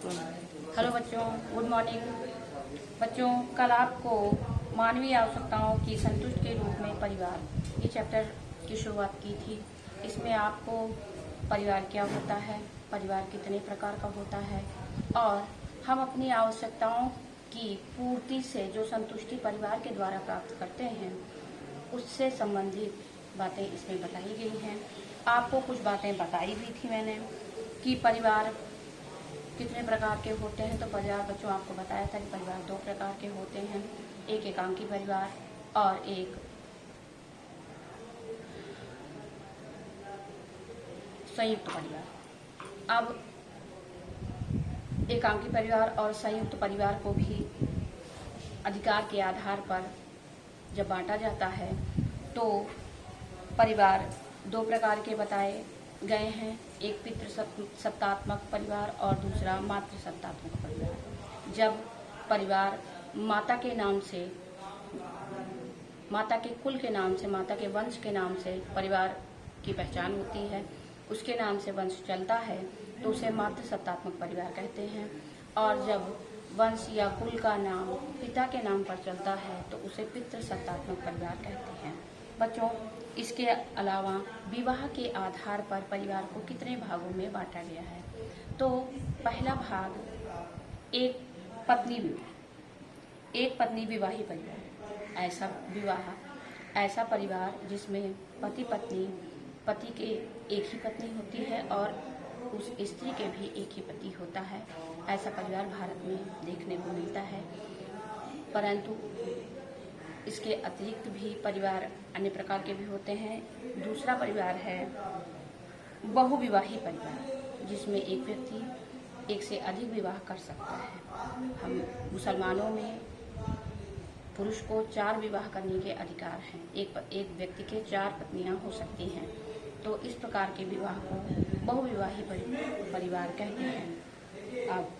Hello बच्चों, good morning. बच्चों, कल आपको मानवीय आवश्यकताओं की संतुष्ट के रूप में परिवार ये चैप्टर की शुरुआत की थी। इसमें आपको परिवार क्या होता है, परिवार कितने प्रकार का होता है और हम अपनी आवश्यकताओं की पूर्ति से जो संतुष्टि परिवार के द्वारा प्राप्त करते हैं उससे संबंधित बातें इसमें बताई गई हैं। आपको कुछ बातें बताई भी थी मैंने कि परिवार कितने प्रकार के होते हैं। तो परिवार बच्चों आपको बताया था कि परिवार दो प्रकार के होते हैं, एक एकांकी परिवार और एक संयुक्त परिवार। अब एकांकी परिवार और संयुक्त परिवार को भी अधिकार के आधार पर जब बांटा जाता है तो परिवार दो प्रकार के बताए गए हैं, एक पितृसत्तात्मक परिवार और दूसरा मातृसत्तात्मक परिवार। जब परिवार माता के नाम से, माता के कुल के नाम से, माता के वंश के नाम से परिवार की पहचान होती है, उसके नाम से वंश चलता है तो उसे मातृसत्तात्मक परिवार कहते हैं। और जब वंश या कुल का नाम पिता के नाम पर चलता है तो उसे पितृसत्तात्मक परिवार कहते हैं। बच्चों, इसके अलावा विवाह के आधार पर परिवार को कितने भागों में बांटा गया है। तो पहला भाग एक पत्नी विवाह, एक पत्नी विवाही परिवार। ऐसा परिवार जिसमें पति पत्नी, पति के एक ही पत्नी होती है और उस स्त्री के भी एक ही पति होता है, ऐसा परिवार भारत में देखने को मिलता है। परंतु इसके अतिरिक्त भी परिवार अन्य प्रकार के भी होते हैं। दूसरा परिवार है बहुविवाही परिवार, जिसमें एक व्यक्ति एक से अधिक विवाह कर सकता है। हम मुसलमानों में पुरुष को 4 विवाह करने के अधिकार हैं, एक व्यक्ति के 4 पत्नियां हो सकती हैं। तो इस प्रकार के विवाह को बहुविवाही परिवार कहते हैं। अब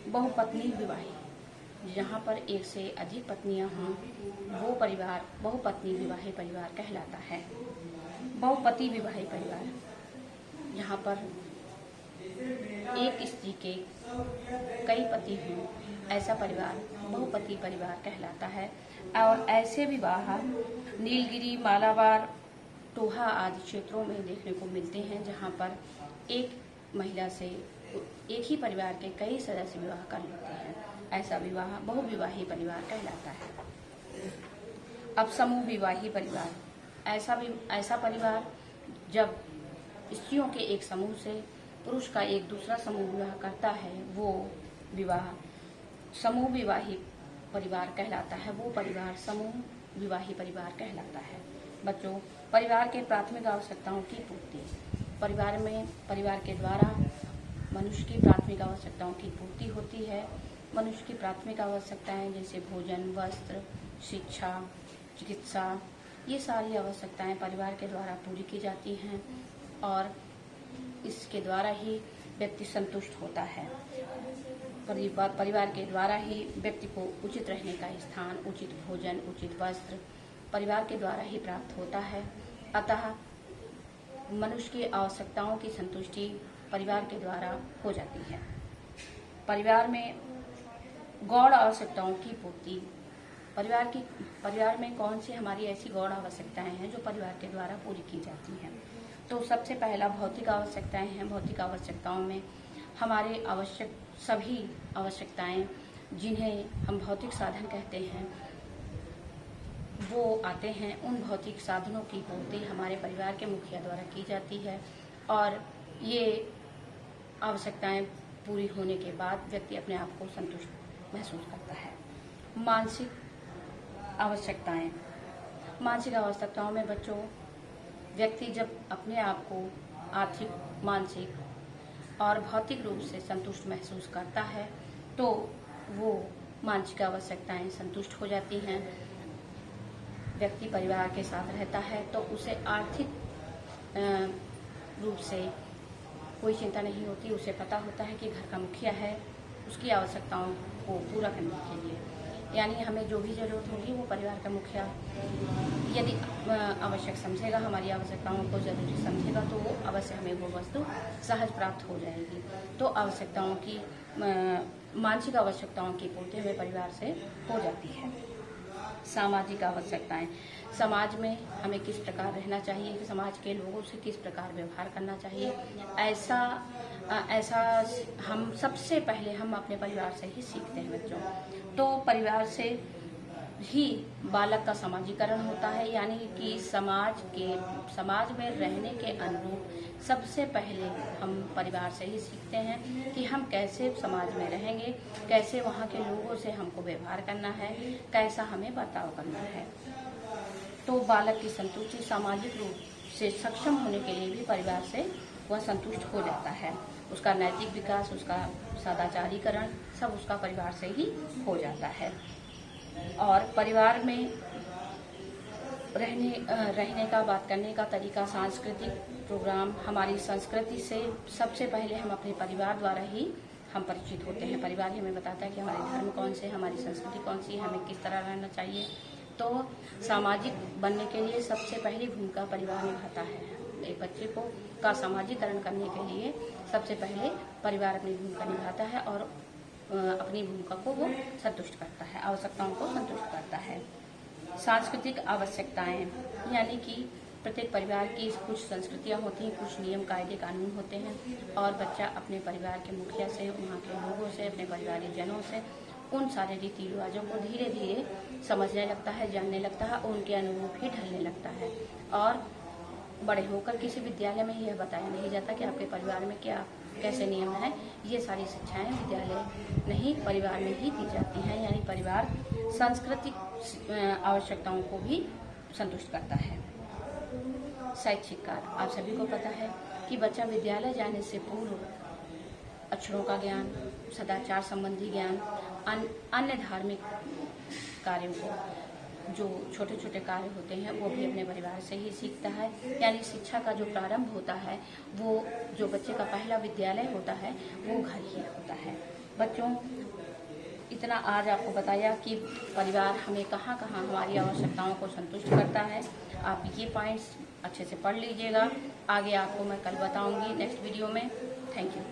बहुपत्नी विवाही, जहाँ पर एक से अधिक पत्नियां हों, वो परिवार बहुपत्नी विवाही परिवार कहलाता है। बहुपति विवाही परिवार, जहाँ पर एक स्त्री के कई पति हों, ऐसा परिवार बहुपति परिवार कहलाता है। और ऐसे विवाह नीलगिरी, मालाबार, टोहा आदि क्षेत्रों में देखने को मिलते हैं, जहाँ पर एक महिला से एक ही परिवार के कई सदस्य विवाह कर लेते हैं। ऐसा विवाह बहुविवाही परिवार कहलाता है। अब समूह विवाही परिवार, ऐसा परिवार जब स्त्रियों के एक समूह से पुरुष का एक दूसरा समूह विवाह करता है, वो विवाह समूह विवाही परिवार कहलाता है। वो परिवार समूह विवाही परिवार कहलाता है। बच्चों, परिवार के प्राथमिक आवश्यकताओं की पूर्ति, परिवार के द्वारा मनुष्य की प्राथमिक आवश्यकताओं की पूर्ति होती है। मनुष्य की प्राथमिक आवश्यकताएं जैसे भोजन, वस्त्र, शिक्षा, चिकित्सा, ये सारी आवश्यकताएं परिवार के द्वारा पूरी की जाती हैं और इसके द्वारा ही व्यक्ति संतुष्ट होता है। परिवार के द्वारा ही व्यक्ति को उचित रहने का स्थान, उचित भोजन, उचित वस्त्र परिवार के द्वारा ही प्राप्त होता है। अतः मनुष्य की आवश्यकताओं की संतुष्टि परिवार के द्वारा हो जाती है। परिवार में गौण आवश्यकताओं की पूर्ति, परिवार में कौन सी हमारी ऐसी गौण आवश्यकताएं हैं जो परिवार के द्वारा पूरी की जाती हैं। तो सबसे पहला भौतिक आवश्यकताएं हैं। भौतिक आवश्यकताओं में हमारे आवश्यक सभी आवश्यकताएं, जिन्हें हम भौतिक साधन कहते हैं, वो आते हैं। उन भौतिक साधनों की पूर्ति हमारे परिवार के मुखिया द्वारा की जाती है और ये आवश्यकताएं पूरी होने के बाद व्यक्ति अपने आप को संतुष्ट महसूस करता है। मानसिक आवश्यकताओं में बच्चों, व्यक्ति जब अपने आप को आर्थिक, मानसिक और भौतिक रूप से संतुष्ट महसूस करता है तो वो मानसिक आवश्यकताएं संतुष्ट हो जाती हैं। व्यक्ति परिवार के साथ रहता है तो उसे आर्थिक रूप से कोई चिंता नहीं होती। उसे पता होता है कि घर का मुखिया है, उसकी आवश्यकताओं को पूरा करने के लिए यानी हमें जो भी ज़रूरत होगी वो परिवार का मुखिया यदि आवश्यक समझेगा, हमारी आवश्यकताओं को ज़रूरी समझेगा, तो वो अवश्य हमें वो वस्तु सहज प्राप्त हो जाएगी। तो आवश्यकताओं की मानसिक आवश्यकताओं की पूर्ति हमें परिवार से हो जाती है। सामाजिक आवश्यकताएं, समाज में हमें किस प्रकार रहना चाहिए, समाज के लोगों से किस प्रकार व्यवहार करना चाहिए, ऐसा हम सबसे पहले हम अपने परिवार से ही सीखते हैं बच्चों। तो परिवार से ही बालक का समाजीकरण होता है, यानी कि समाज में रहने के अनुरूप सबसे पहले हम परिवार से ही सीखते हैं कि हम कैसे समाज में रहेंगे, कैसे वहाँ के लोगों से हमको व्यवहार करना है, कैसा हमें बर्ताव करना है। तो बालक की संतुष्टि सामाजिक रूप से सक्षम होने के लिए भी परिवार से वह संतुष्ट हो जाता है। उसका नैतिक विकास, उसका सदाचारीकरण सब उसका परिवार से ही हो जाता है। और परिवार में रहने का, बात करने का तरीका, सांस्कृतिक प्रोग्राम, हमारी संस्कृति से सबसे पहले हम अपने परिवार द्वारा ही हम परिचित होते हैं। परिवार ही हमें बताता है कि हमारे धर्म कौन से, हमारी संस्कृति कौन सी है, हमें किस तरह रहना चाहिए। तो सामाजिक बनने के लिए सबसे पहली भूमिका परिवार निभाता है। एक बच्चे को का सामाजिकरण करने के लिए सबसे पहले परिवार अपनी भूमिका निभाता है और अपनी भूमिका को वो संतुष्ट करता है, आवश्यकताओं को संतुष्ट करता है। सांस्कृतिक आवश्यकताएं, यानी कि प्रत्येक परिवार की कुछ संस्कृतियां होती हैं, कुछ नियम कायदे कानून होते हैं, और बच्चा अपने परिवार के मुखिया से, वहाँ के लोगों से, अपने परिवारिक जनों से उन सारे रीति रिवाजों को धीरे धीरे समझने लगता है, जानने लगता है, उनके अनुरूप ही ढलने लगता है। और बड़े होकर किसी विद्यालय में यह बताया नहीं जाता कि आपके परिवार में क्या कैसे नियम है। ये सारी शिक्षाएं विद्यालय नहीं, परिवार में ही दी जाती हैं। यानी परिवार सांस्कृतिक आवश्यकताओं को भी संतुष्ट करता है। शैक्षिक कार्य, आप सभी को पता है कि बच्चा विद्यालय जाने से पूर्व अक्षरों का ज्ञान, सदाचार संबंधी ज्ञान, अन्य धार्मिक कार्यों को, जो छोटे छोटे कार्य होते हैं वो भी अपने परिवार से ही सीखता है। यानी शिक्षा का जो प्रारंभ होता है, वो जो बच्चे का पहला विद्यालय होता है वो घर ही होता है। बच्चों, इतना आज आपको बताया कि परिवार हमें कहाँ कहाँ हमारी आवश्यकताओं को संतुष्ट करता है। आप ये पॉइंट्स अच्छे से पढ़ लीजिएगा, आगे आपको मैं कल बताऊंगी नेक्स्ट वीडियो में। Thank you.